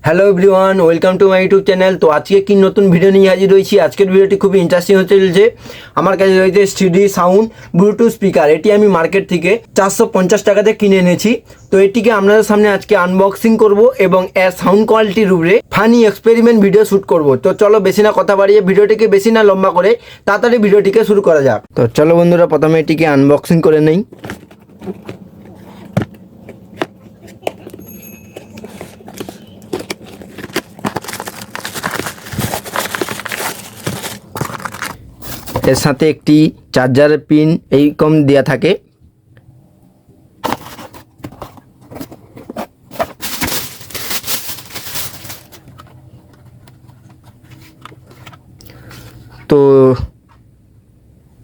Hello everyone, welcome to my YouTube channel. তো আজকে কি নতুন ভিডিও নিয়ে হাজির হয়েছি। আজকের ভিডিওটি খুবই ইন্টারেস্টিং হতে চলেছে। আমার কাছে রয়েছে স্টিডি সাউন্ড ব্লুটুথ স্পিকার। এটি আমি মার্কেট থেকে 450 টাকাতে কিনে এনেছি। তো এটিকে আপনাদের সামনে আজকে আনবক্সিং করব এবং এর সাউন্ড কোয়ালিটির উপরে ফানি এক্সপেরিমেন্ট ভিডিও শ্যুট করব। তো চলো বেশি না কথা বাড়িয়ে ভিডিওটিকে বেশি না লম্বা করে তাড়াতাড়ি ভিডিওটিকে শুরু করা যাক। তো চলো বন্ধুরা, প্রথমে এটিকে আনবক্সিং করে নেই। এর সাথে একটি চার্জারের পিন এইরকম দেওয়া থাকে। তো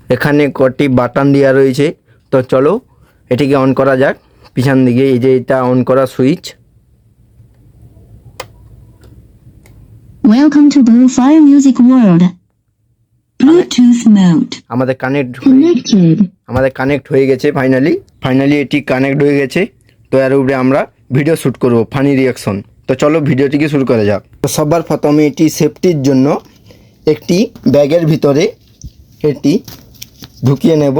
এখানে কটি বাটন দেওয়া রয়েছে। তো চলো এটিকে অন করা যাক। পিছন দিকে এই যে এটা অন করা switch. Welcome to Blue Fire Music World. Bluetooth mode. আমাদের কানেক্ট হয়ে গেছে। ফাইনালি এটি কানেক্ট হয়ে গেছে। তো এর উপরে আমরা ভিডিও শ্যুট করব, ফানি রিয়াকশন। তো চলো ভিডিওটিকে শুরু করা যাক। তো সবার প্রথমে এটি সেফটির জন্য একটি ব্যাগের ভিতরে এটি ঢুকিয়ে নেব।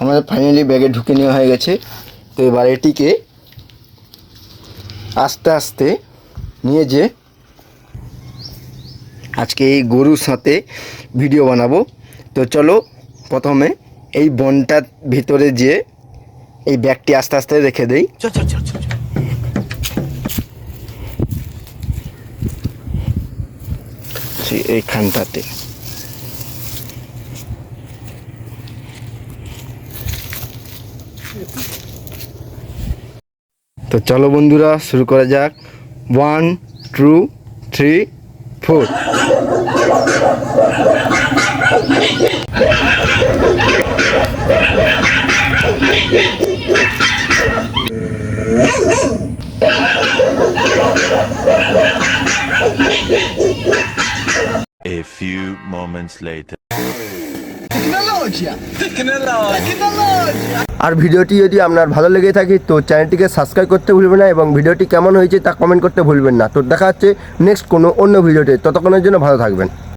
আমাদের ফাইনালি ব্যাগে ঢুকে নেওয়া হয়ে গেছে। তো এবার এটিকে আস্তে আস্তে নিয়ে যে আজকে এই গরুর সাথে ভিডিও বানাবো। তো চলো প্রথমে এই বনটার ভিতরে যে এই ব্যাগটি আস্তে আস্তে রেখে দেই। এইখানটাতে তো চলো বন্ধুরা শুরু করা যাক। 1 2 3 4। A few moments later. আর ভিডিওটি যদি আপনার ভালো লেগে থাকে তো চ্যানেলটিকে সাবস্ক্রাইব করতে ভুলবেন না এবং ভিডিওটি কেমন হয়েছে তা কমেন্ট করতে ভুলবেন না। তো দেখা হচ্ছে নেক্সট কোনো অন্য ভিডিওতে। ততক্ষণের জন্য ভালো থাকবেন।